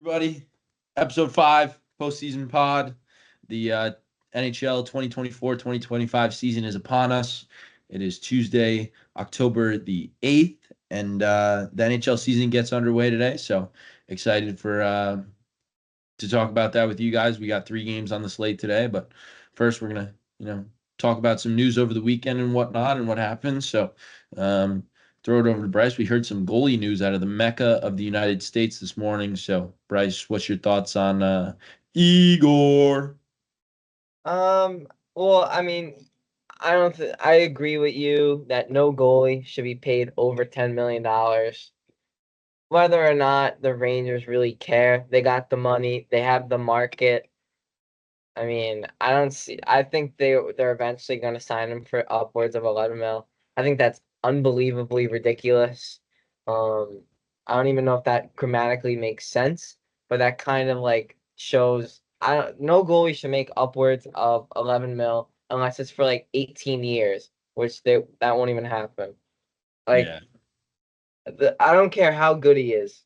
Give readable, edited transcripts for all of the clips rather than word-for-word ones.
Everybody. Episode 5, postseason pod. The NHL 2024-2025 season is upon us. It is Tuesday, October the 8th, and the NHL season gets underway today. So excited for to talk about that with you guys. We got 3 games on the slate today, but first we're gonna, talk about some news over the weekend and whatnot and what happened. So um, throw it over to Bryce. We heard some goalie news out of the Mecca of the United States this morning. So Bryce, what's your thoughts on Igor? Um, well, I mean, I agree with you that no goalie should be paid over $10 million. Whether or not the Rangers really care, they got the money, they have the market. I mean, I think they're eventually going to sign him for upwards of 11 mil. I think that's unbelievably ridiculous. Um, I don't even know if that grammatically makes sense, but that kind of like shows I don't no goalie should make upwards of 11 mil unless it's for like 18 years, which that won't even happen. Like Yeah, I don't care how good he is.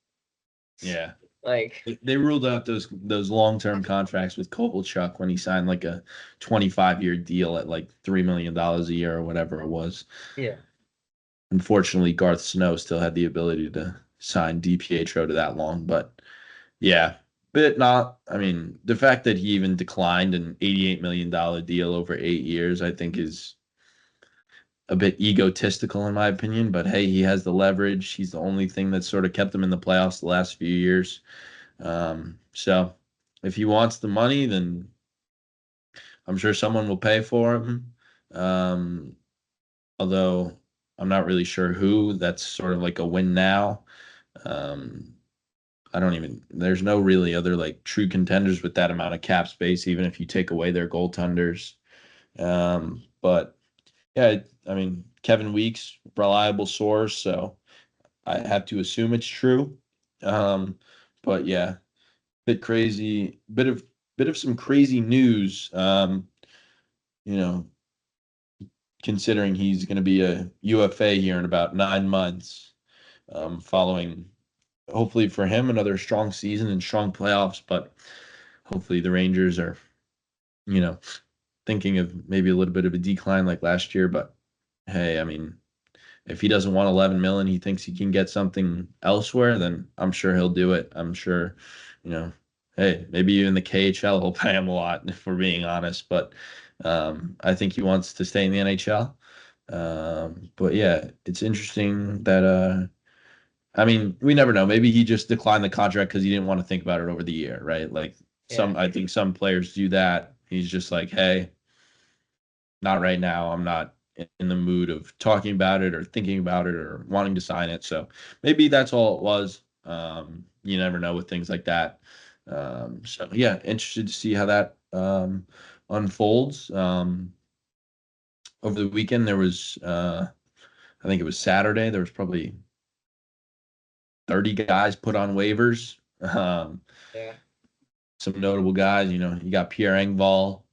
yeah. Like They ruled out those long-term contracts with Kovalchuk when he signed like a 25-year deal at like $3 million a year or whatever it was. yeah. Unfortunately, Garth Snow still had the ability to sign DiPietro to that long, but yeah, but not. I mean, the fact that he even declined an $88 million deal over 8 years, I think, is a bit egotistical in my opinion. But hey, he has the leverage. He's the only thing that's sort of kept him in the playoffs the last few years. So if he wants the money, then I'm sure someone will pay for him. Um, although I'm not really sure who. That's sort of like a win now. Um, I don't even. There's no really other like true contenders with that amount of cap space, even if you take away their goaltenders. But yeah, I mean Kevin Weeks, reliable source, so I have to assume it's true. Um, but yeah, bit crazy, bit of some crazy news. You know, considering he's going to be a UFA here in about 9 months, following hopefully for him another strong season and strong playoffs. But hopefully the Rangers are, you know, thinking of maybe a little bit of a decline like last year. But hey, I mean, if he doesn't want 11 million, he thinks he can get something elsewhere, then I'm sure he'll do it. I'm sure, you know, hey, maybe even the KHL will pay him a lot if we're being honest. But I think he wants to stay in the NHL. But yeah, it's interesting that I mean, we never know. Maybe he just declined the contract because he didn't want to think about it over the year, right? Like Yeah. I think some players do that. He's just like, hey, not right now. I'm not in the mood of talking about it or thinking about it or wanting to sign it. So maybe that's all it was. You never know with things like that. So yeah, interested to see how that unfolds. Over the weekend, there was, I think it was Saturday, there was probably 30 guys put on waivers. Yeah. Some notable guys, you got Pierre Engvall,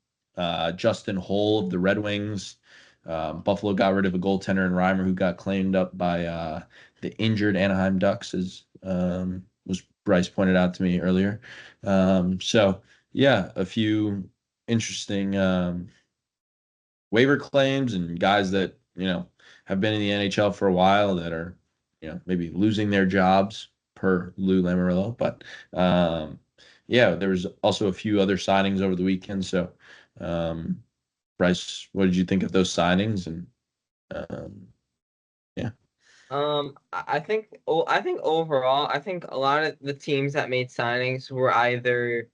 Justin Holl of the Red Wings. Buffalo got rid of a goaltender in Reimer who got claimed up by the injured Anaheim Ducks, as was Bryce pointed out to me earlier. So, yeah, a few interesting waiver claims and guys that, have been in the NHL for a while that are, maybe losing their jobs per Lou Lamoriello. But yeah, there was also a few other signings over the weekend. So, um, Bryce, what did you think of those signings? And yeah, I think overall, I think a lot of the teams that made signings were either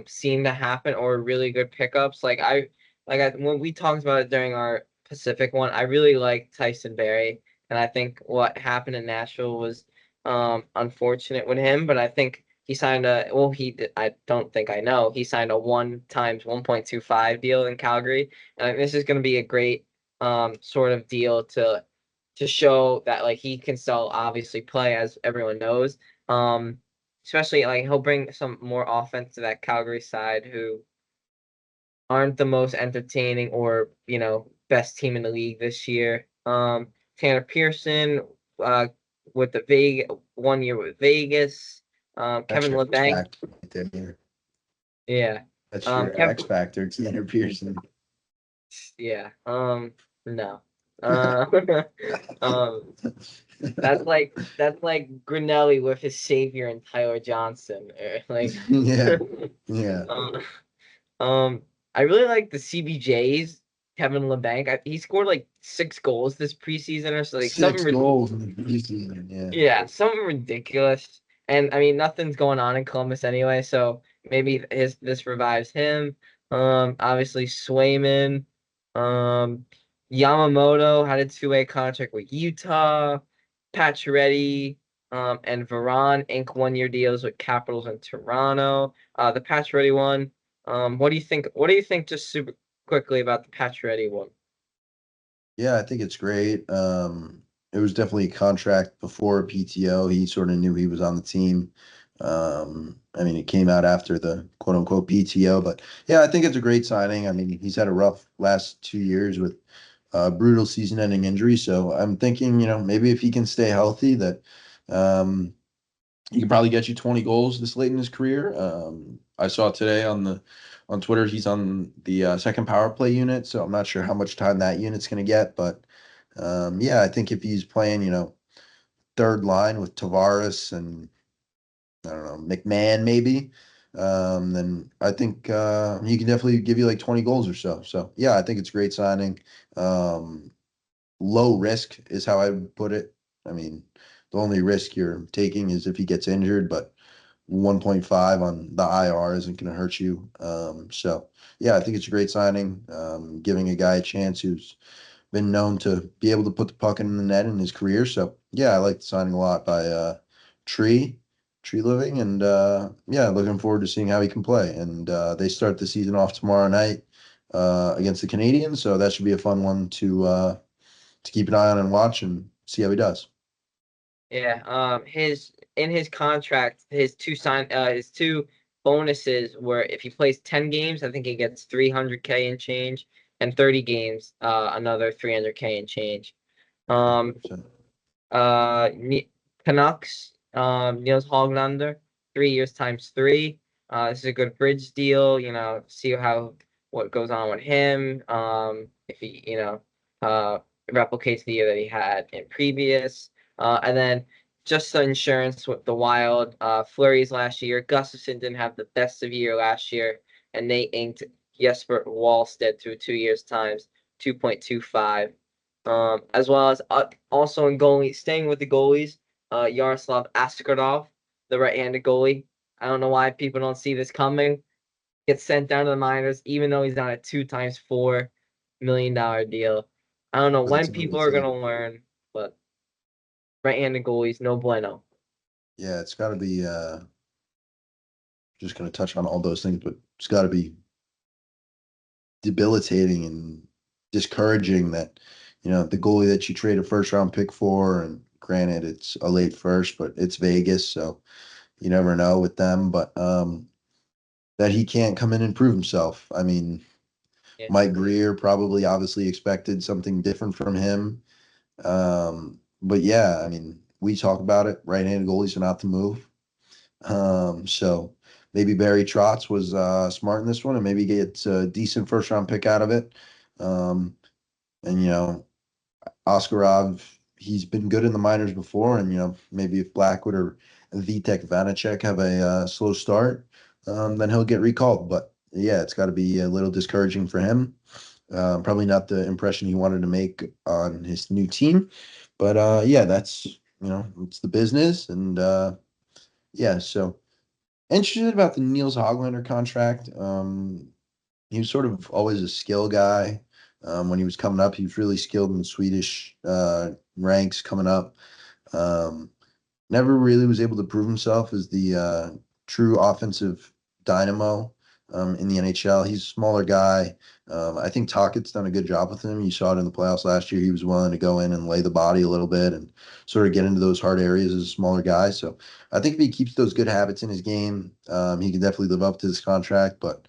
seemed to happen or really good pickups. When we talked about it during our Pacific one, I really liked Tyson Berry, and I think what happened in Nashville was unfortunate with him. But I think he signed a well, he did, I don't think I know he signed a 1 x 1.25 deal in Calgary, and this is going to be a great sort of deal to show that like he can still obviously play as everyone knows. Um, Especially like he'll bring some more offense to that Calgary side who aren't the most entertaining or best team in the league this year. Tanner Pearson uh with the Vegas 1 year with Vegas. That's Kevin your X LeBlanc. factor right there. Yeah. That's your Kev. X factor, Tanner Pearson. Yeah. No. Uh, um, that's like Grinelli with his savior and Tyler Johnson. Like, Yeah, yeah. um, um, I really like the CBJ's Kevin LeBlanc. He scored like 6 goals this preseason or so, like something. 6 goals in the preseason. Yeah, Yeah, something ridiculous. And I mean, nothing's going on in Columbus anyway, so maybe this revives him. Obviously Swayman, um, Yamamoto had a two-way contract with Utah. Pacioretty, and Veron ink 1-year deals with Capitals and Toronto. The Pacioretty one. What do you think? What do you think? Just super quickly about the Pacioretty one. yeah. I think it's great. It was definitely a contract before PTO. He sort of knew he was on the team. I mean, it came out after the quote unquote PTO, but yeah, I think it's a great signing. I mean, he's had a rough last 2 years with brutal season-ending injury. So I'm thinking, maybe if he can stay healthy, that um, he can probably get you 20 goals this late in his career. I saw today on Twitter he's on the second power play unit, so I'm not sure how much time that unit's going to get, but yeah, I think if he's playing, third line with Tavares and I don't know McMahon maybe, then I think he can definitely give you like 20 goals or so. So yeah, I think it's a great signing. Um, Low risk is how I would put it. I mean, the only risk you're taking is if he gets injured, but 1.5 on the IR isn't going to hurt you. So yeah, I think it's a great signing. Giving a guy a chance who's been known to be able to put the puck in the net in his career. So yeah, I like the signing a lot by Tree, Tree Living, and yeah, looking forward to seeing how he can play. And they start the season off tomorrow night against the Canadians, so that should be a fun one to keep an eye on and watch and see how he does. Yeah, his in his contract, his two bonuses were if he plays 10 games, I think he gets 300K and change, and 30 games, another 300K and change. Um, So, Ne Canucks, Niels Hoglander, 3 years times three. This is a good bridge deal. See what goes on with him. If he, replicates the year that he had in previous. And then just the insurance with the Wild, Flurries last year. Gustafson didn't have the best of year last year, and they inked Jesper Wallstedt through 2 years times 2.25. As well as also in goalie, staying with the goalies, Yaroslav Askarov, the right-handed goalie. I don't know why people don't see this coming. Gets sent down to the minors, even though he's on a 2 times $4 million deal. I don't know for the when team to people are gonna take. learn, but right-handed goalies, no bueno. Yeah, it's got to be just going to touch on all those things, but it's got to be debilitating and discouraging that, the goalie that you trade a first round pick for, and granted it's a late first, but it's Vegas, so you never know with them, but that he can't come in and prove himself. I mean, Yeah, Mike Greer probably obviously expected something different from him. But yeah, I mean, we talk about it. Right-handed goalies are not the move. So maybe Barry Trotz was smart in this one, and maybe gets a decent first round pick out of it. Um, and Oscarov, he's been good in the minors before, and maybe if Blackwood or Vitek Vanacek have a slow start, then he'll get recalled. But yeah, it's got to be a little discouraging for him. Probably not the impression he wanted to make on his new team, but yeah, that's it's the business, and yeah. So interested about the Niels Hoglander contract. He was sort of always a skill guy. When he was coming up, he was really skilled in the Swedish ranks coming up. Um, Never really was able to prove himself as the true offensive dynamo in the NHL. He's a smaller guy. I think Tockett's done a good job with him. You saw it in the playoffs last year. He was willing to go in and lay the body a little bit and sort of get into those hard areas as a smaller guy. So I think if he keeps those good habits in his game, he can definitely live up to this contract. But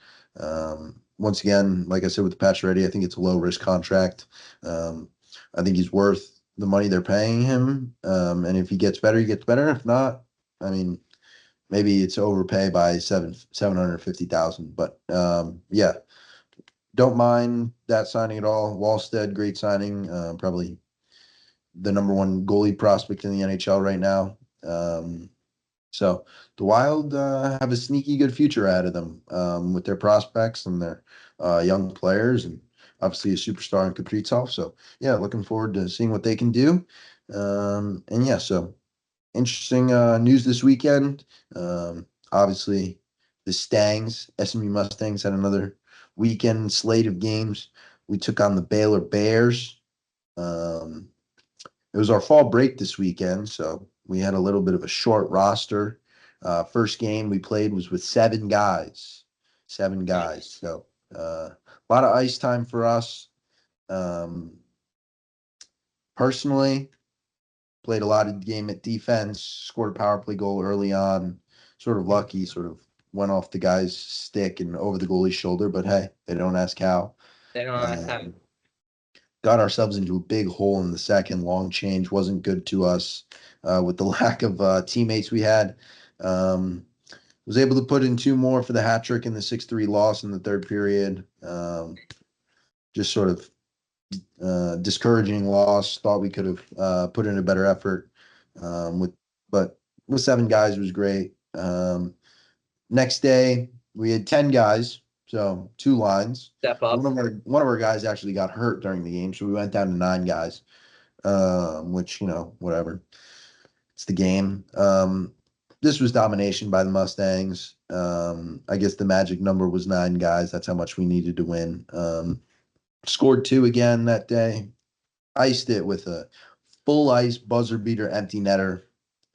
once again, like I said with the Pacioretty, I think it's a low risk contract. I think he's worth the money they're paying him. And if he gets better, he gets better. If not, I mean, maybe it's overpay by 750,000. But yeah, don't mind that signing at all. Wallstead, great signing. Probably the number one goalie prospect in the NHL right now. So the Wild have a sneaky good future out of them with their prospects and their young players, and obviously a superstar in Kaprizov. So yeah, looking forward to seeing what they can do. And yeah, so interesting news this weekend. Obviously, the Stangs, SMU Mustangs, had another weekend slate of games. We took on the Baylor Bears. Um, it was our fall break this weekend, so we had a little bit of a short roster. First game we played was with seven guys, seven guys. Nice. So a lot of ice time for us. Um, Personally, played a lot of game at defense, scored a power play goal early on. Sort of lucky, sort of went off the guy's stick and over the goalie's shoulder, but hey, they don't ask how. They don't ask how. Um, Got ourselves into a big hole in the second. Long change wasn't good to us with the lack of teammates we had. Um, was able to put in two more for the hat trick in the 6-3 loss in the third period. Just sort of discouraging loss. Thought we could have put in a better effort with, but with seven guys was great. Next day we had 10 guys, so two lines. Step up. One of our guys actually got hurt during the game, so we went down to nine guys. Which whatever. It's the game. This was domination by the Mustangs. I guess the magic number was nine guys. That's how much we needed to win. Scored two again that day. Iced it with a full ice buzzer beater empty netter.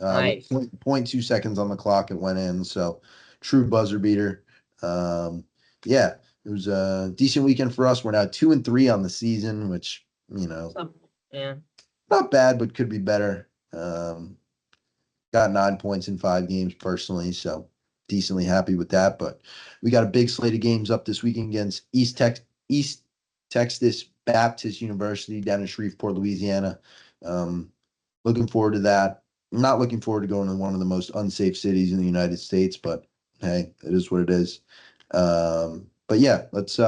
With Nice. point 0.2 seconds on the clock, it went in. So true buzzer beater. Yeah, it was a decent weekend for us. We're now 2-3 on the season, which Some, yeah. not bad, but could be better. Got 9 points in 5 games personally, so decently happy with that. But we got a big slate of games up this weekend against East Texas Baptist University down in Shreveport, Louisiana. Looking forward to that. I'm not looking forward to going to one of the most unsafe cities in the United States, but hey, it is what it is. But yeah, let's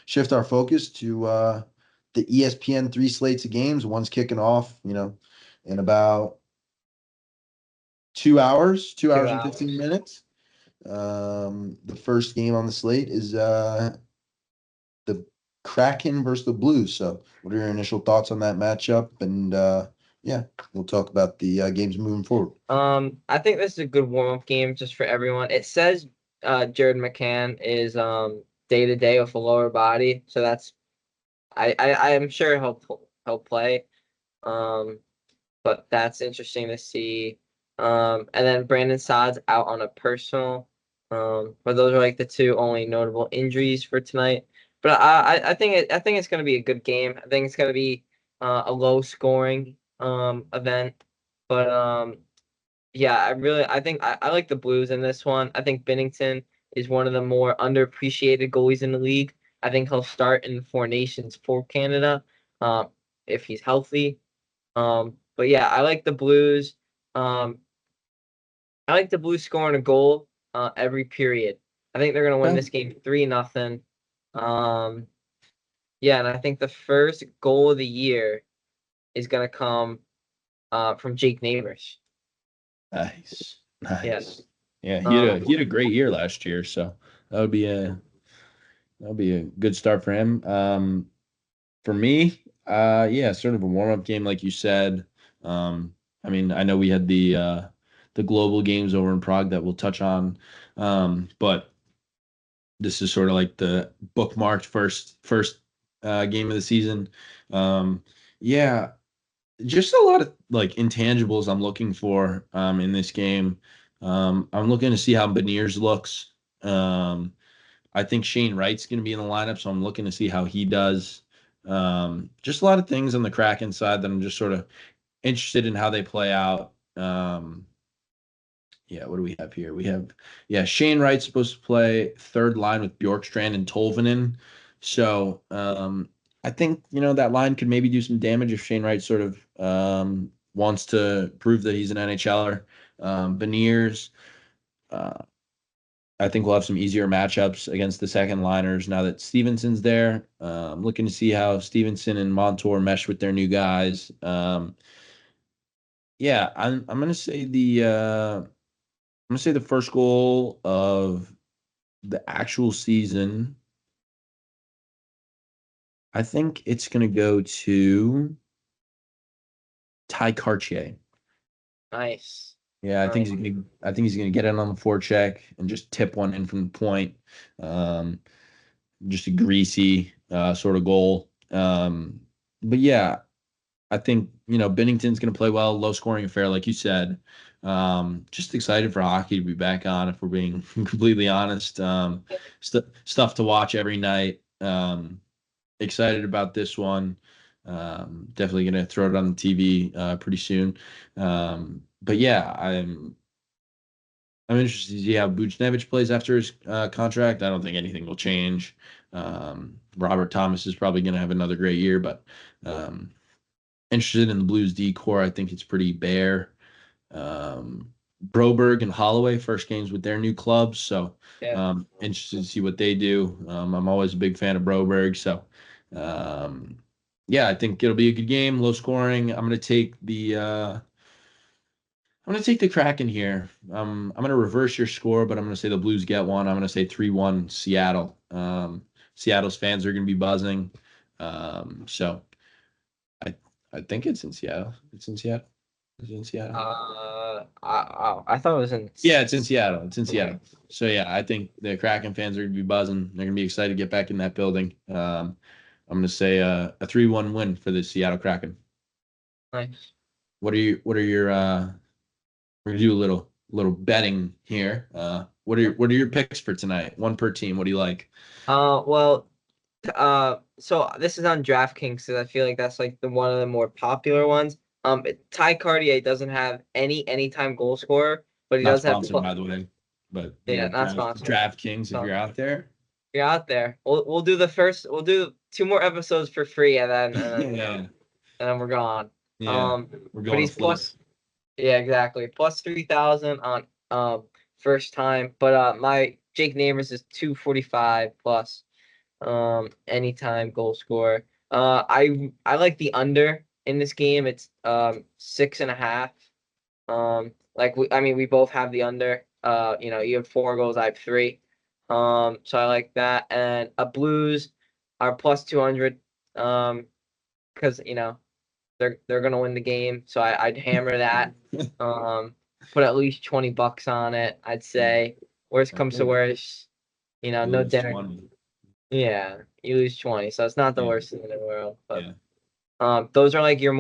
shift our focus to the ESPN three slates of games. One's kicking off, in about 2 hours, two Two hours and 15 hours. minutes. The first game on the slate is the Kraken versus the Blues. So, what are your initial thoughts on that matchup? And yeah, we'll talk about the games moving forward. I think this is a good warm up game just for everyone. It says Jared McCann is day to day with a lower body, so that's I am sure he'll play. Um, but that's interesting to see. And then Brandon Saad's out on a personal. But those are like the two only notable injuries for tonight. But I think it's gonna be a good game. I think it's gonna be a low scoring event. But yeah, I think I like the Blues in this one. I think Bennington is one of the more underappreciated goalies in the league. I think he'll start in the Four Nations for Canada, if he's healthy. But yeah, I like the Blues. Um, I like the Blues scoring a goal every period. I think they're gonna win Okay. this game 3-0. Um, yeah, and I think the first goal of the year is gonna come from Jake Neighbors. Nice, Yes. nice. Yeah, Um, he had a great year last year, so that would be a that would be a good start for him. For me, yeah, sort of a warm up game, like you said. I mean, I know we had the global games over in Prague that we'll touch on, but this is sort of like the bookmarked first game of the season. Um, yeah, just a lot of like intangibles I'm looking for in this game. I'm looking to see how Beniers looks. I think Shane Wright's going to be in the lineup, so I'm looking to see how he does. Just a lot of things on the Kraken side that I'm just sort of interested in how they play out. Yeah, what do we have here? We have, yeah, Shane Wright's supposed to play third line with Bjorkstrand and Tolvanen. So I think, that line could maybe do some damage if Shane Wright sort of wants to prove that he's an NHLer. Beniers, Uh, I think we'll have some easier matchups against the second liners now that Stevenson's there. Looking to see how Stevenson and Montour mesh with their new guys. Yeah, I'm gonna say the first goal of the actual season. I think it's gonna go to Ty Cartier. Nice. Yeah, Nice. I think he's gonna get in on the forecheck and just tip one in from the point. Um, just a greasy sort of goal. But yeah, I think Bennington's gonna play well, low scoring affair, like you said. Just excited for hockey to be back on, if we're being completely honest. Stuff to watch every night. Excited about this one. Definitely gonna throw it on the TV pretty soon. But yeah, I'm interested to see how Buchnevich plays after his contract. I don't think anything will change. Robert Thomas is probably going to have another great year, but um, interested in the Blues D core. I think it's pretty bare. Broberg and Holloway, first games with their new clubs. So Yeah. interested to see what they do. I'm always a big fan of Broberg. So yeah, I think it'll be a good game, low scoring. I'm going to take the Kraken here. I'm going to reverse your score, but I'm going to say the Blues get one. I'm going to say 3-1 Seattle. Seattle's fans are going to be buzzing. So I I think it's in Seattle. It's in Seattle. Is it in Seattle? I thought it was in. Yeah, it's in Seattle. It's in Okay. Seattle. So yeah, I think the Kraken fans are going to be buzzing. They're going to be excited to get back in that building. I'm going to say a 3-1 win for the Seattle Kraken. Nice. What are your we're gonna do a little betting here. What are your picks for tonight? One per team. What do you like? Well, so this is on DraftKings because I feel like that's like the one of the more popular ones. Ty Cartier doesn't have any anytime goal scorer, but he Not does have sponsored, by the way, but yeah, not sponsored. DraftKings, if So you're out there. you're out there. We'll do two more episodes for free Yeah, and then we're gone. yeah, Um, we're but going to he's Florida. plus yeah, exactly. Plus 3,000 on first time. But my Jake Neighbors is 245 plus anytime goal scorer. I like the under in this game. It's 6.5. I mean we both have the under. You have 4 goals, I have 3. So I like that. And a Blues are plus 200 because they're gonna win the game. So I'd hammer that. Um, put at least $20 on it. I'd say. Worst comes to Okay. worst, You no lose dinner. 20. Yeah, you lose 20, so it's not the Yeah, worst thing in the world. But yeah. those are like your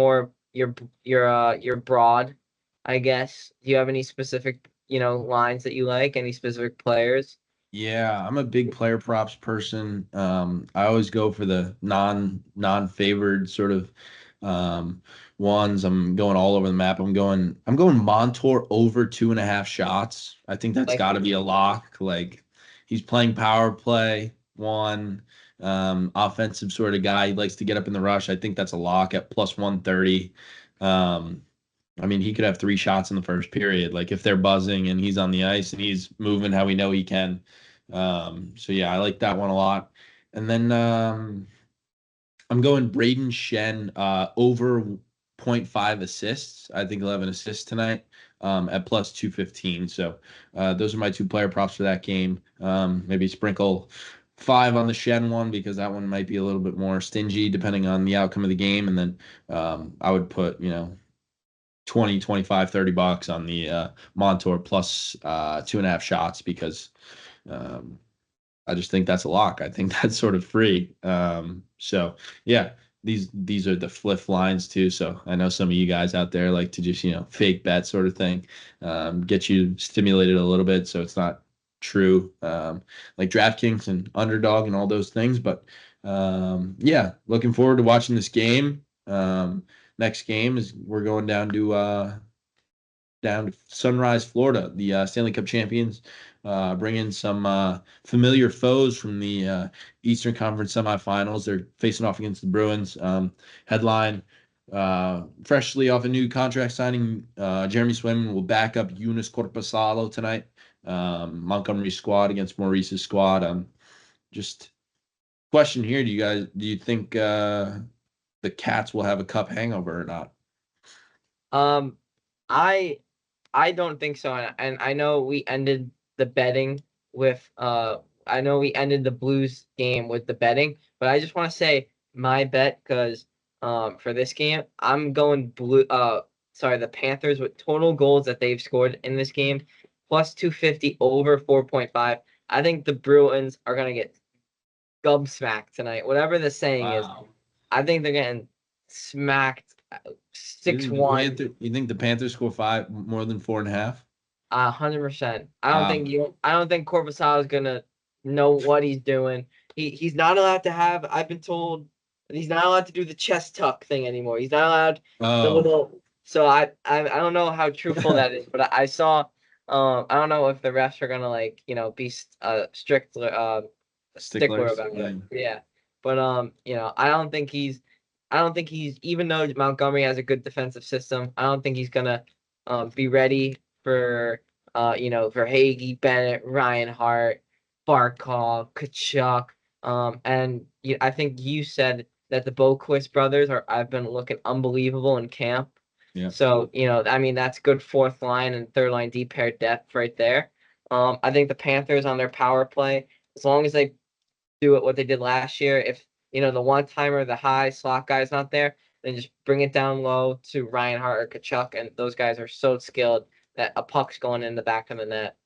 broad, I guess. Do you have any specific lines that you like? Any specific players? Yeah, I'm a big player props person. I always go for the non-favored sort of um, ones. I'm going all over the map. I'm going Montour over 2.5 shots. I think that's Like got to be a lock. Like he's playing power play one, offensive sort of guy. He likes to get up in the rush. I think that's a lock at plus 130. Um, I mean, he could have 3 shots in the first period. Like if they're buzzing and he's on the ice and he's moving how we know he can. So yeah, I like that one a lot. And then I'm going Braden Shen over zero point 0.5 assists. I think he'll have an assist tonight at plus 215. So those are my two player props for that game. Maybe sprinkle 5 on the Shen one because that one might be a little bit more stingy depending on the outcome of the game. And then I would put 20, 25, $30 on the Montour plus 2.5 shots because um, I just think that's a lock. I think that's sort of free. So yeah, these are the fliff lines too. So I know some of you guys out there like to just fake bet sort of thing, get you stimulated a little bit so it's not true, like DraftKings and Underdog and all those things. But yeah, looking forward to watching this game. Next game is we're going down to Sunrise, Florida, the Stanley Cup champions, bring in some familiar foes from the Eastern Conference semifinals. They're facing off against the Bruins. Headline freshly off a new contract signing, Jeremy Swayman will back up Eunice Corpusalo tonight. Montgomery squad against Maurice's squad. Just question here: do you think the Cats will have a cup hangover or not? Um, I I don't think so, and I know we ended the betting with I know we ended the Blues game with the betting, but I just want to say my bet because for this game I'm going the Panthers with total goals that they've scored in this game plus 250 over 4.5. I think the Bruins are gonna get gobsmacked tonight. Whatever the saying is, Wow. I think they're getting smacked You think the 6-1. You think the Panthers score five more than 4.5? 100%. Wow. I don't think Corpusalo is gonna know what he's doing. He's not allowed to have. I've been told that he's not allowed to do the chest tuck thing anymore. He's not allowed the Oh. little. So I don't know how truthful that is, but I saw. I don't know if the refs are gonna like be strict stickler Sticklers. about Yeah. it. Yeah, but I don't think he's. I don't think he's even though Montgomery has a good defensive system. I don't think he's gonna be ready for for Hagee, Bennett, Ryan Hart, Barkov, Kachuk. And I think you said that the Boquist brothers I've been looking unbelievable in camp. Yeah. So, I mean, that's good fourth line and third line deep pair depth right there. I think the Panthers on their power play, as long as they do it what they did last year, if, the one timer, the high slot guy's not there, then just bring it down low to Ryan Hart or Kachuk. And those guys are so skilled that a puck's going in the back of the net.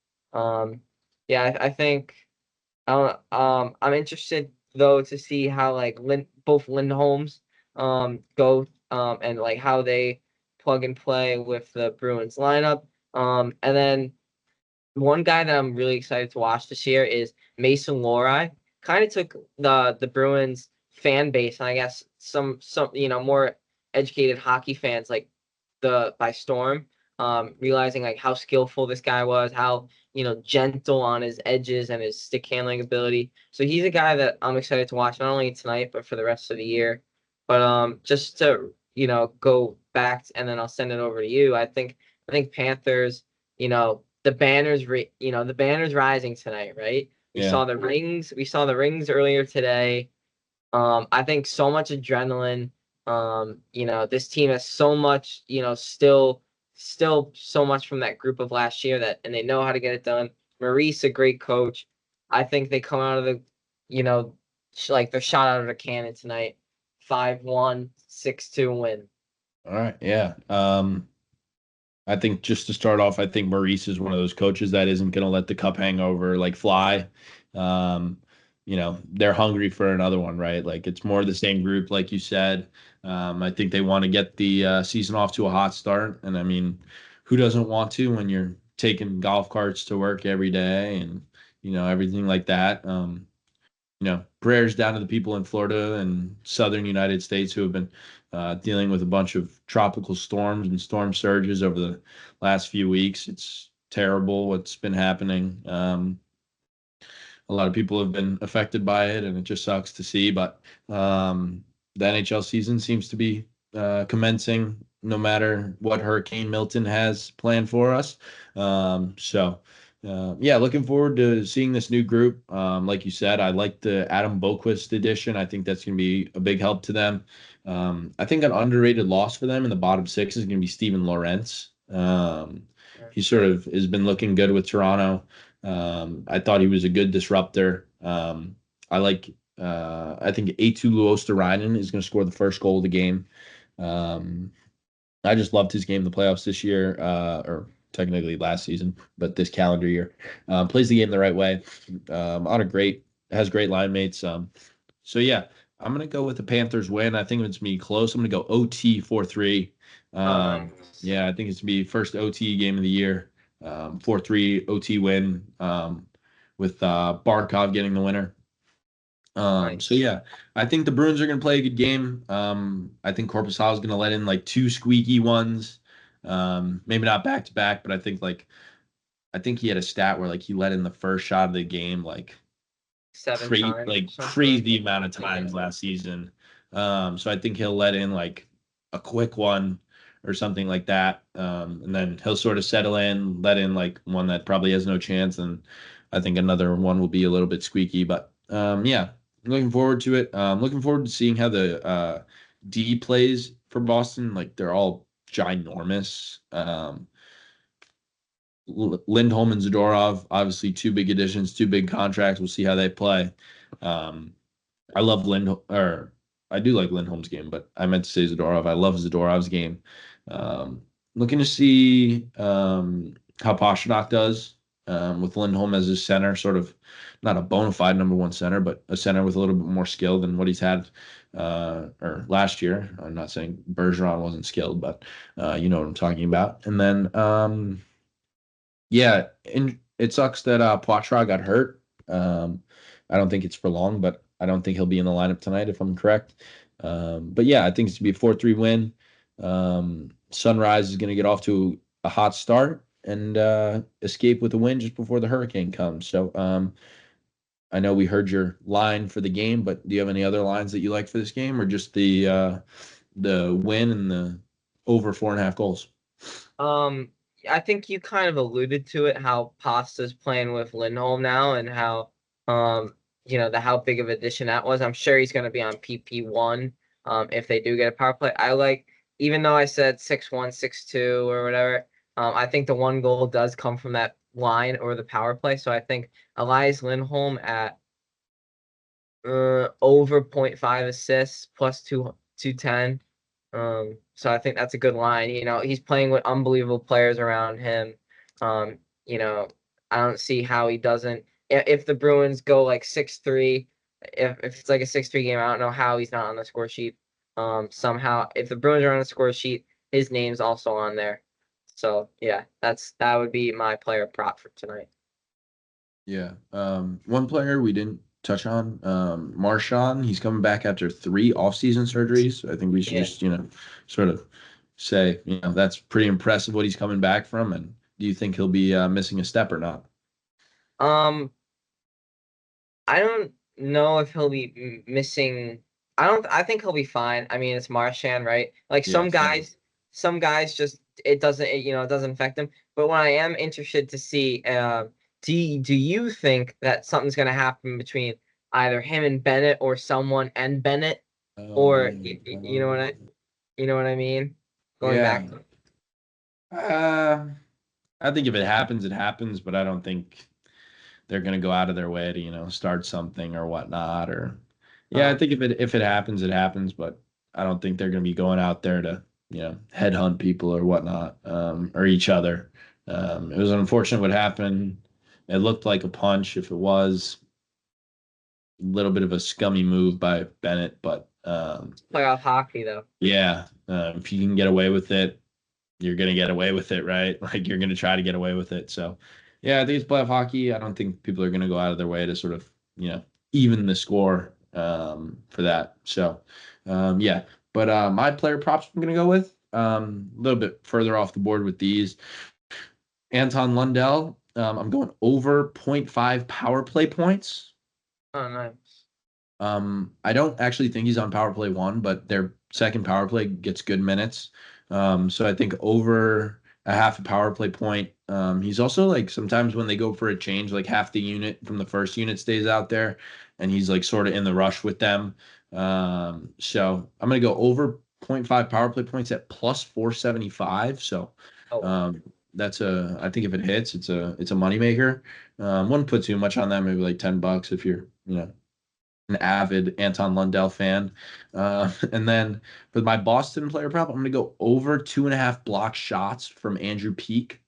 Yeah, I think I'm interested though to see how like both Lindholms go and like how they plug and play with the Bruins lineup. And then one guy that I'm really excited to watch this year is Mason Lohrei. Kind of took the Bruins fan base and I guess some more educated hockey fans like the by storm, realizing like how skillful this guy was, how gentle on his edges and his stick handling ability. So he's a guy that I'm excited to watch not only tonight but for the rest of the year. But just to go back and then I'll send it over to you. I think Panthers, the banners rising tonight, right? We Yeah. saw the rings. We saw the rings earlier today. I think so much adrenaline. This team has so much, still so much from that group of last year and they know how to get it done. Maurice, a great coach. I think they come out of the, like they're shot out of a cannon tonight. 5-1, 6-2 win. All right. Yeah. I think just to start off, I think Maurice is one of those coaches that isn't going to let the cup hangover like fly. Um, they're hungry for another one, right? Like it's more the same group, like you said. I think they want to get the season off to a hot start, and I mean, who doesn't want to when you're taking golf carts to work every day and everything like that. Prayers down to the people in Florida and southern United States who have been dealing with a bunch of tropical storms and storm surges over the last few weeks. It's terrible what's been happening. A lot of people have been affected by it, and it just sucks to see. But the NHL season seems to be commencing no matter what Hurricane Milton has planned for us. Yeah, looking forward to seeing this new group. Like you said, I like the Adam Boquist edition. I think that's going to be a big help to them. I think an underrated loss for them in the bottom six is going to be Steven Lorentz. He sort of has been looking good with Toronto. I thought he was a good disruptor. I think Eetu Luosterainen is going to score the first goal of the game. Um, I just loved his game in the playoffs this year, or technically last season, but this calendar year. Plays the game the right way. Has great line mates. So yeah, I'm gonna go with the Panthers win. I think it's gonna be close. I'm gonna go OT 4-3. Oh, nice. Yeah, I think it's gonna be first OT game of the year. 4-3 OT win. With Barkov getting the winner. So Nice. yeah, I think the Bruins are going to play a good game. I think Corpus Hall is going to let in like two squeaky ones. Maybe not back to back, but I think he had a stat where like he let in the first shot of the game like Seven times or something. crazy amount of times last season. So I think he'll let in like a quick one or something like that. And then he'll sort of settle in, let in like one that probably has no chance, and I think another one will be a little bit squeaky. But yeah, looking forward to it. Looking forward to seeing how the D plays for Boston. Like they're all ginormous. Lindholm and Zadorov, obviously two big additions, two big contracts. We'll see how they play. Um, I love Lindholm, or I do like Lindholm's game, but I meant to say Zadorov. I love Zadorov's game. Looking to see how Pastrnak does with Lindholm as his center, sort of not a bona fide number one center, but a center with a little bit more skill than what he's had or last year. I'm not saying Bergeron wasn't skilled, but you know what I'm talking about. And then yeah, and it sucks that Poitras got hurt. I don't think it's for long, but I don't think he'll be in the lineup tonight if I'm correct. But yeah, I think it's gonna be a 4-3 win. Sunrise is gonna get off to a hot start and escape with a win just before the hurricane comes. So I know we heard your line for the game, but do you have any other lines that you like for this game, or just the win and the over 4.5 goals? Um, I think you kind of alluded to it, how Pasta's playing with Lindholm now, and how how big of addition that was. I'm sure he's going to be on PP1 if they do get a power play. I like, even though I said 6-1, 6-2 or whatever, I think the one goal does come from that line or the power play. So I think Elias Lindholm at over 0.5 assists plus 210. So I think that's a good line. He's playing with unbelievable players around him. Um, you know, I don't see how he doesn't. If the Bruins go like 6-3, if it's like a 6-3 game, I don't know how he's not on the score sheet. Somehow, if the Bruins are on the score sheet, his name's also on there. So yeah, that would be my player prop for tonight. Yeah. One player we didn't touch on, Marchand. He's coming back after 3 off-season surgeries. I think we should Yeah. just, sort of say, that's pretty impressive what he's coming back from. And do you think he'll be missing a step or not? Um, I don't know if he'll be missing. I think he'll be fine. I mean, it's Marchand, right? Like Yeah, some guys just it doesn't affect them. But what I am interested to see, do you think that something's going to happen between either him and Bennett, or someone and Bennett, or you know what I mean? Going yeah. back. Uh, I think if it happens, it happens, but I don't think they're going to go out of their way to, start something or whatnot. Or, yeah, I think if it happens, it happens, but I don't think they're going to be going out there to, headhunt people or whatnot, or each other. It was unfortunate what happened. It looked like a punch. If it was a little bit of a scummy move by Bennett, but Playoff hockey, though. yeah, if you can get away with it, you're gonna get away with it, right? Like you're gonna try to get away with it. So, yeah, I think it's playoff hockey. I don't think people are gonna go out of their way to sort of, even the score for that. So, yeah. But my player props I'm gonna go with a little bit further off the board with these. Anton Lundell. I'm going over 0.5 power play points. Oh, nice. I don't actually think he's on power play 1, but their second power play gets good minutes. So I think over a half a power play point. He's also like sometimes when they go for a change, like half the unit from the first unit stays out there, and he's like sort of in the rush with them. So I'm gonna go over 0.5 power play points at plus 475. So Oh, I think if it hits, it's a moneymaker. Wouldn't put too much on that, maybe like $10 if you're, an avid Anton Lundell fan. And then for my Boston player prop, I'm going to go over 2.5 block shots from Andrew Peak.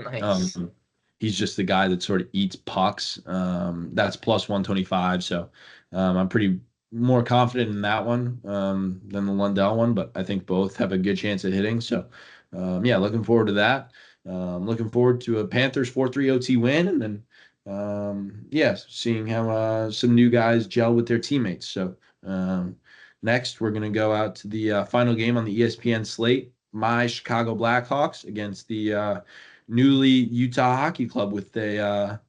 nice. Um, he's just the guy that sort of eats pucks. That's plus 125. So I'm pretty more confident in that one than the Lundell one, but I think both have a good chance at hitting. So yeah, looking forward to that. Looking forward to a Panthers 4-3 OT win, and then yeah, seeing how some new guys gel with their teammates. So next, we're going to go out to the final game on the ESPN slate. My Chicago Blackhawks against the newly Utah Hockey Club with a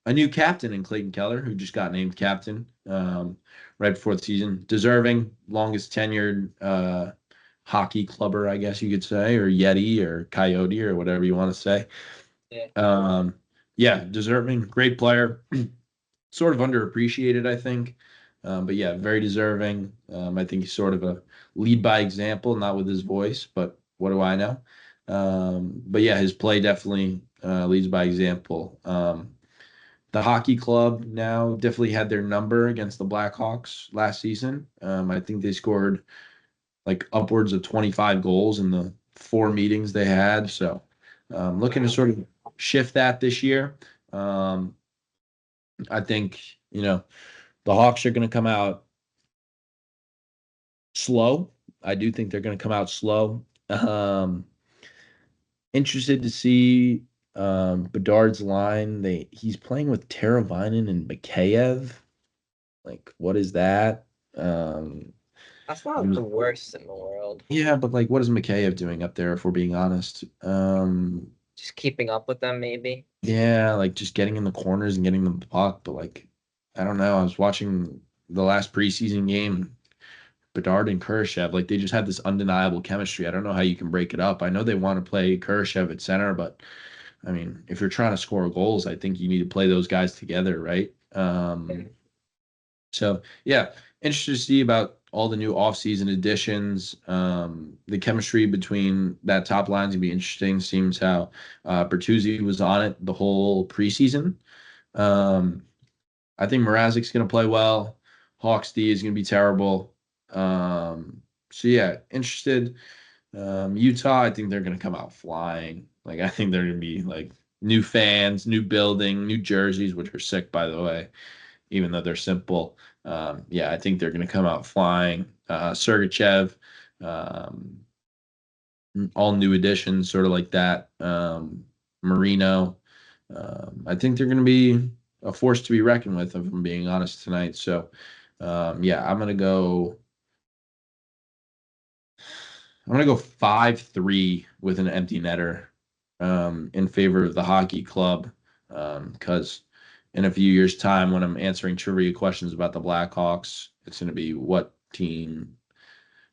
new captain in Clayton Keller, who just got named captain right before the season. Deserving, longest tenured hockey clubber, I guess you could say, or Yeti or Coyote or whatever you want to say. Yeah. Yeah, deserving, great player, sort of underappreciated, I think. But yeah, very deserving. I think he's sort of a lead by example, not with his voice, but what do I know? But yeah, his play definitely leads by example. The hockey club now definitely had their number against the Blackhawks last season. I think they scored like upwards of 25 goals in the 4 meetings they had. So looking to sort of shift that this year. Um, I think, the Hawks are going to come out slow. I do think they're going to come out slow. Um, Interested to see Bedard's line. He's playing with Teravainen and Mikheyev. Like, what is that? Um, That's he not was, the worst in the world. yeah, but like, what is Mikheyev doing up there? If we're being honest, Just keeping up with them, maybe. yeah, like just getting in the corners and getting the puck. But like, I don't know. I was watching the last preseason game. Bedard and Kurashev, like they just had this undeniable chemistry. I don't know how you can break it up. I know they want to play Kurashev at center, but I mean, if you're trying to score goals, I think you need to play those guys together, right? So yeah, interested to see about all the new offseason additions. The chemistry between that top line is gonna be interesting. Seems how Bertuzzi was on it the whole preseason. Um, I think Mrazek's gonna play well. Hawks D is gonna be terrible. So yeah, interested. Utah, I think they're gonna come out flying. Like I think they're gonna be like new fans, new building, new jerseys, which are sick by the way, even though they're simple. Yeah, I think they're gonna come out flying. Sergachev, um, all new additions, sort of like that. Marino. I think they're gonna be a force to be reckoned with, if I'm being honest tonight. So yeah, I'm gonna go 5-3 with an empty netter in favor of the hockey club. Because in a few years' time, when I'm answering trivia questions about the Blackhawks, it's gonna be what team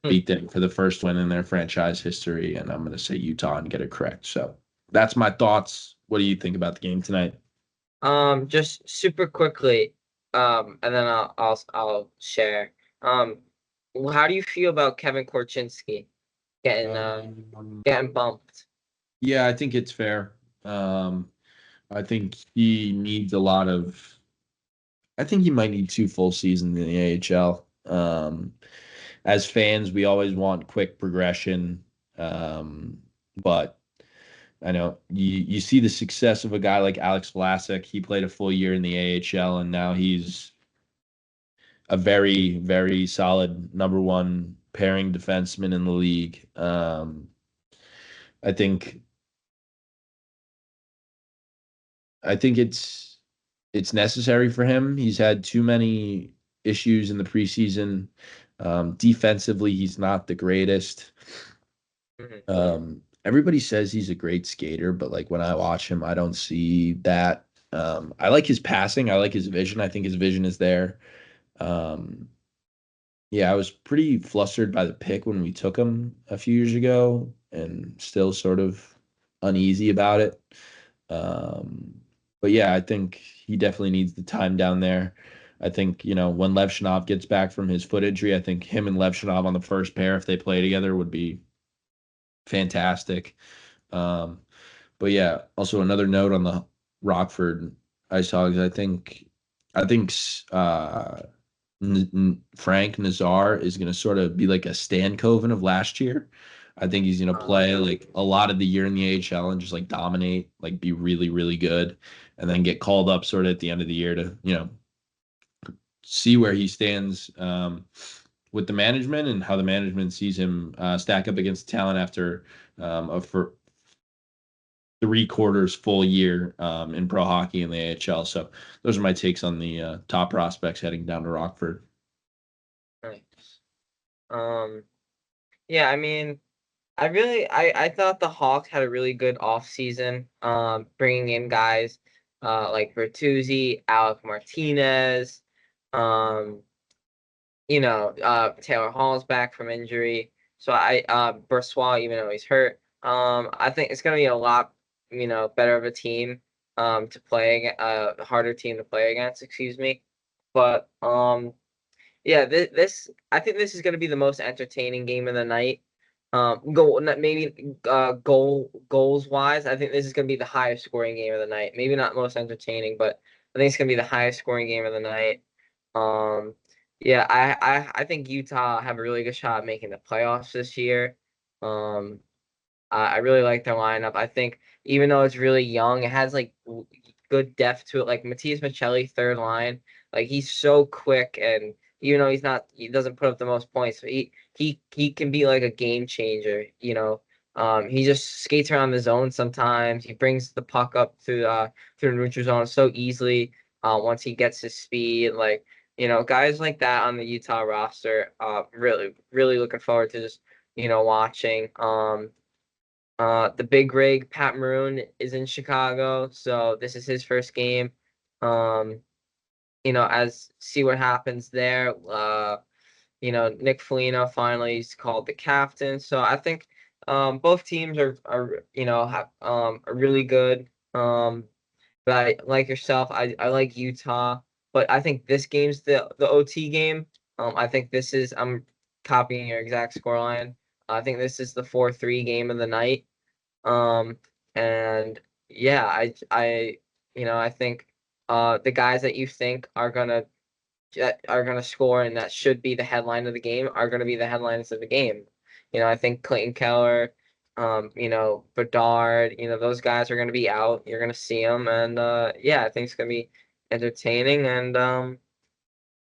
Hmm. beat them for the first win in their franchise history, and I'm gonna say Utah and get it correct. So that's my thoughts. What do you think about the game tonight? Just super quickly, and then I'll share. Um, how do you feel about Kevin Korchinski getting getting bumped? Yeah, I think it's fair. Um, I think he needs a lot of. I think he might need 2 full seasons in the AHL. As fans, we always want quick progression, but I know you see the success of a guy like Alex Vlasic. He played a full year in the AHL, and now he's a very, very solid number one pairing defenseman in the league. I think I think it's necessary for him. He's had too many issues in the preseason. Defensively, he's not the greatest. Mhm. Everybody says he's a great skater, but like when I watch him, I don't see that. I like his passing. I like his vision. I think his vision is there. Um, yeah, I was pretty flustered by the pick when we took him a few years ago, and still sort of uneasy about it. Um, but yeah, I think he definitely needs the time down there. I think, when Lev Shinov gets back from his foot injury, I think him and Lev Shinov on the first pair, if they play together, would be fantastic. Um, but yeah, also another note on the Rockford Ice Hogs. I think Frank Nazar is going to sort of be like a Stan Coven of last year. I think he's going to play like a lot of the year in the AHL and just like dominate, like be really, really good, and then get called up sort of at the end of the year to, see where he stands with the management and how the management sees him stack up against talent after for 3/4 full year in pro hockey in the AHL. So those are my takes on the top prospects heading down to Rockford. Nice. Um, yeah, I mean, I thought the Hawks had a really good off season. Bringing in guys like Bertuzzi, Alec Martinez, um, Taylor Hall's back from injury. So Brossoit, even though he's hurt, I think it's gonna be a lot, better of a team, to play, a harder team to play against, excuse me. But yeah, this I think this is going to be the most entertaining game of the night. Maybe goals wise, I think this is going to be the highest scoring game of the night. Maybe not most entertaining, but I think it's going to be the highest scoring game of the night. Um, yeah, I think Utah have a really good shot at making the playoffs this year. Um, I really like their lineup. I think even though it's really young, it has like good depth to it. Like Matias Michelli, third line, like he's so quick, and even though he doesn't put up the most points, but he can be like a game changer. He just skates around the zone sometimes. He brings the puck up through the neutral zone so easily. Once he gets his speed, like guys like that on the Utah roster. Really, really looking forward to just watching. The big rig, Pat Maroon, is in Chicago, so this is his first game. Um, as see what happens there. Nick Foligno finally is called the captain, so I think both teams are really good. But like yourself, I like Utah, but I think this game's the OT game. I think I'm copying your exact scoreline. I think this is the 4-3 game of the night. Um, and yeah, I think the guys that you think are gonna score and that should be the headline of the game are gonna be the headlines of the game. I think Clayton Keller, Bedard, those guys are gonna be out. You're gonna see them, and yeah, I think it's gonna be entertaining. And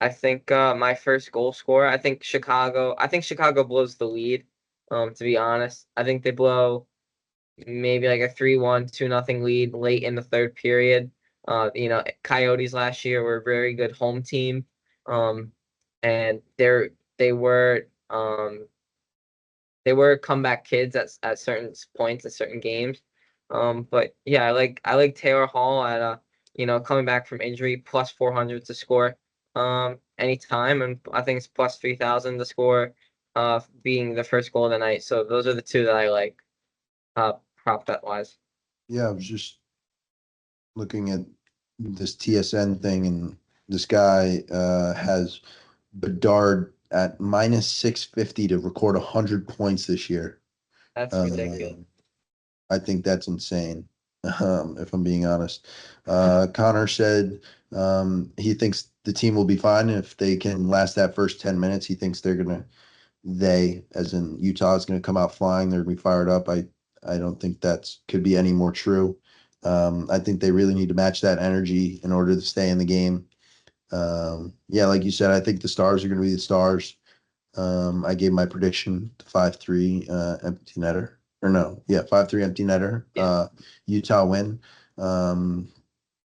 I think my first goal scorer, I think Chicago blows the lead. To be honest, I think they blow maybe like a 3-1, 2-0 lead late in the third period. Coyotes last year were a very good home team. Um, and they were um they were comeback kids at certain points at certain games. But yeah, I like Taylor Hall at coming back from injury plus 400 to score anytime, and I think it's plus 3,000 to score being the first goal of the night. So those are the two that I like prop bet wise. Yeah, I was just looking at this TSN thing, and this guy has Bedard at minus 650 to record 100 points this year. That's ridiculous. Um, I think that's insane. If I'm being honest. Connor said he thinks the team will be fine if they can last that first 10 minutes. He thinks as in Utah, is gonna come out flying. They're gonna be fired up. I don't think that's could be any more true. I think they really need to match that energy in order to stay in the game. Yeah, like you said, I think the Stars are gonna be the Stars. I gave my prediction to 5-3 empty netter. Or no, yeah, 5-3 empty netter. Yeah. Utah win. Um,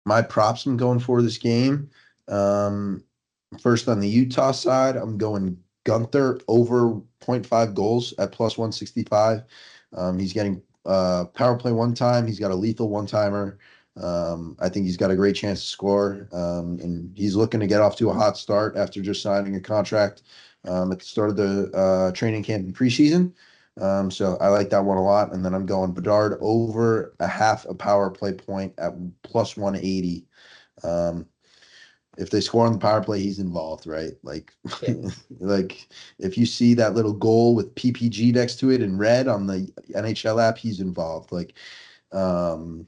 my props I'm going for this game. Um, First on the Utah side, I'm going Gunther over zero point 0.5 goals at plus 165. He's getting power play one time. He's got a lethal one timer. I think he's got a great chance to score. And he's looking to get off to a hot start after just signing a contract at the start of the training camp and preseason. So I like that one a lot. And then I'm going Bedard over a half a power play point at plus 180. Um, if they score on the power play, he's involved, right? Like, Yeah. like if you see that little goal with PPG next to it in red on the NHL app, he's involved. Like, um,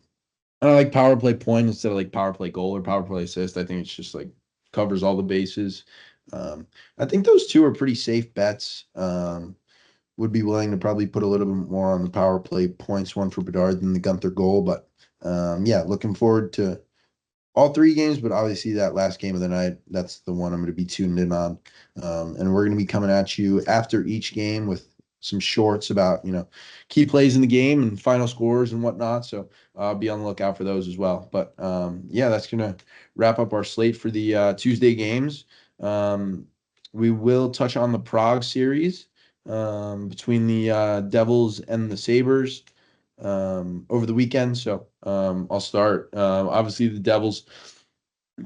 I like power play point instead of like power play goal or power play assist. I think it's just like covers all the bases. um, I think those two are pretty safe bets. Would be willing to probably put a little bit more on the power play points one for Bedard than the Gunther goal, but yeah, looking forward to all three games, but obviously that last game of the night, that's the one I'm going to be tuned in on. And we're going to be coming at you after each game with some shorts about, key plays in the game and final scores and whatnot. So be on the lookout for those as well. But yeah, that's going to wrap up our slate for the Tuesday games. We will touch on the Prague series between the Devils and the Sabres over the weekend. So I'll start. Obviously, the Devils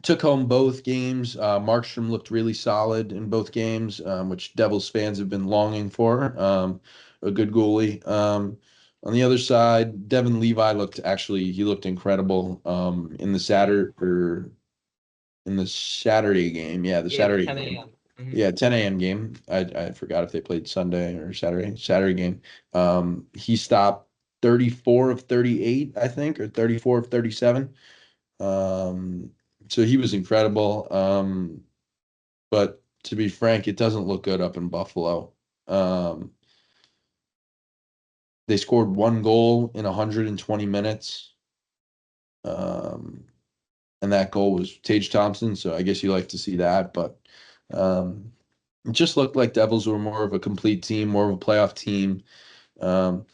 took home both games. Markstrom looked really solid in both games, which Devils fans have been longing for. A good goalie. On the other side, Devin Levi he looked incredible in the Saturday game. Yeah, the Yeah, the Saturday 10 game. a.m. Mhm. Yeah, 10 a.m. game. I forgot if they played Sunday or Saturday. Saturday game. He stopped 34 of 38, I think, or 34 of 37. Um, so he was incredible. But to be frank, it doesn't look good up in Buffalo. Um, they scored one goal in 120 minutes. Um, and that goal was Tage Thompson. So I guess you like to see that. But um, it just looked like Devils were more of a complete team, more of a playoff team. Um,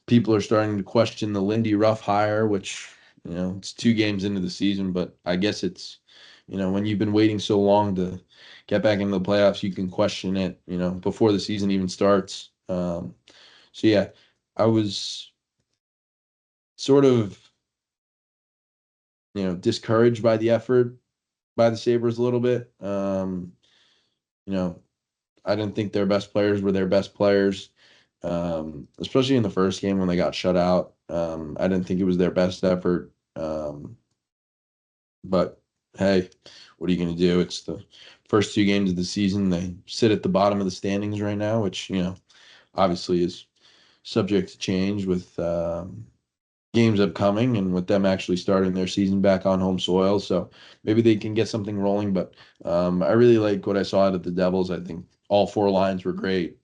People are starting to question the Lindy Ruff hire, which, it's 2 games into the season, but I guess it's, when you've been waiting so long to get back into the playoffs, you can question it, before the season even starts. So yeah, I was sort of, discouraged by the effort by the Sabres a little bit. You know, I didn't think their best players were their best players, especially in the first game when they got shut out. I didn't think it was their best effort. But hey, what are you going to do? It's the first 2 games of the season. They sit at the bottom of the standings right now, which, obviously is subject to change with games upcoming and with them actually starting their season back on home soil. So maybe they can get something rolling. But I really like what I saw out of the Devils. I think all 4 lines were great.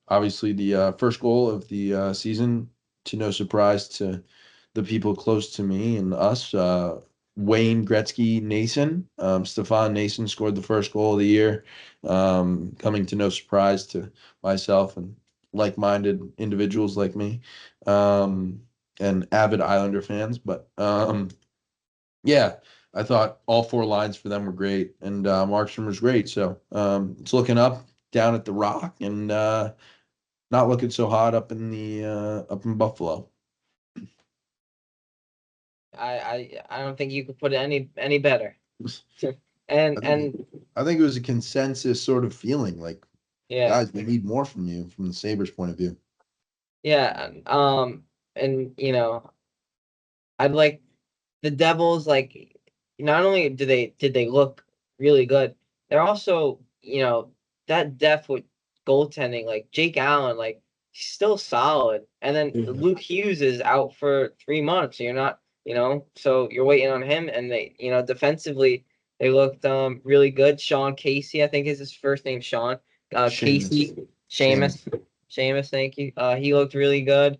Obviously, the first goal of the season, to no surprise to the people close to me and us, Wayne Gretzky Nason. Stefan Nason scored the first goal of the year, coming to no surprise to myself and like-minded individuals like me. And avid Islander fans. But yeah, I thought all 4 lines for them were great, and Markstrom was great. So it's looking up down at the Rock, and not looking so hot up in Buffalo. I don't think you could put it any better. I And think and I think it was a consensus sort of feeling, like, yeah, guys, we need more from you from the Sabres point of view. yeah, and I'd like the Devils, like, not only did they look really good, they're also, that depth with goaltending, like Jake Allen, like, he's still solid. And then Yeah. Luke Hughes is out for 3 months. You're not, so you're waiting on him. And they, defensively, they looked really good. Sean Casey, I think is his first name, Sean. Seamus. Casey, Seamus. Seamus, thank you. He looked really good.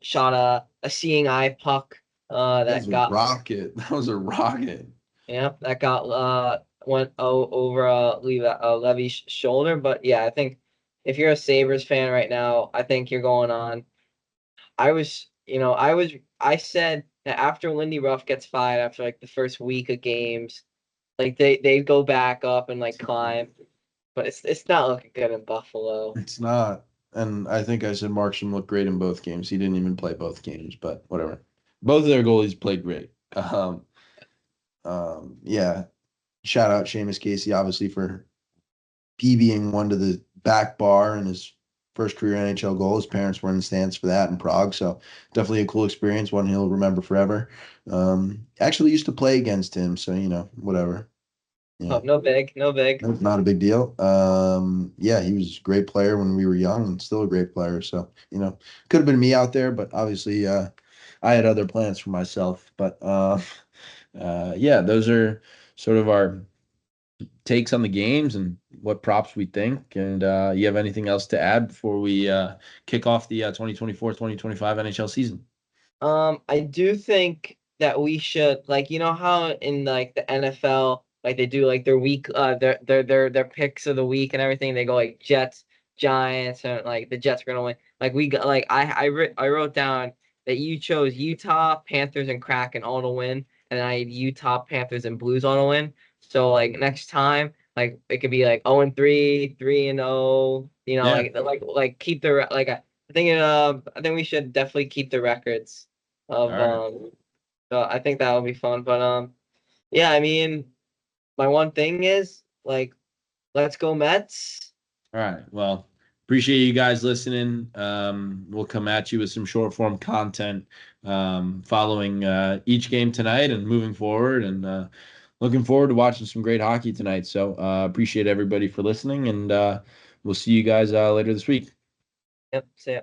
Shot a seeing eye puck That was that a got, rocket. That was a rocket. yeah, that got went over Levy's shoulder. But yeah, I think if you're a Sabres fan right now, I think you're going on. I was, I said that after Lindy Ruff gets fired after like the first week of games, like they go back up and like climb, but it's not looking good in Buffalo. It's not. And I think I said Markstrom looked great in both games. He didn't even play both games, but whatever. Both of their goalies played great. Yeah. Shout out Seamus Casey, obviously, for PBing one to the back bar in his first career NHL goal. His parents were in the stands for that in Prague. So definitely a cool experience, one he'll remember forever. Actually used to play against him. So, whatever. Oh, Yeah. no big, no big. Not a big deal. Yeah, he was a great player when we were young and still a great player. So, could have been me out there, but obviously, I had other plans for myself. But yeah, those are sort of our takes on the games and what props we think. And you have anything else to add before we kick off the 2024-2025 NHL season? I do think that we should, like, how in like the NFL, like they do like their week, their picks of the week and everything. They go like Jets, Giants, and like the Jets are gonna win. Like we got like I wrote down that you chose Utah, Panthers, and Kraken all to win, and I had Utah, Panthers, and Blues all to win. So like next time, like it could be like 0-3, 3-0. Yeah. Like keep the like I think we should definitely keep the records All of right. so I think that would be fun. But Yeah, I mean, my one thing is like, let's go Mets. All right. Well, appreciate you guys listening. We'll come at you with some short form content following each game tonight and moving forward. And looking forward to watching some great hockey tonight. So appreciate everybody for listening. And we'll see you guys later this week. Yep. See ya.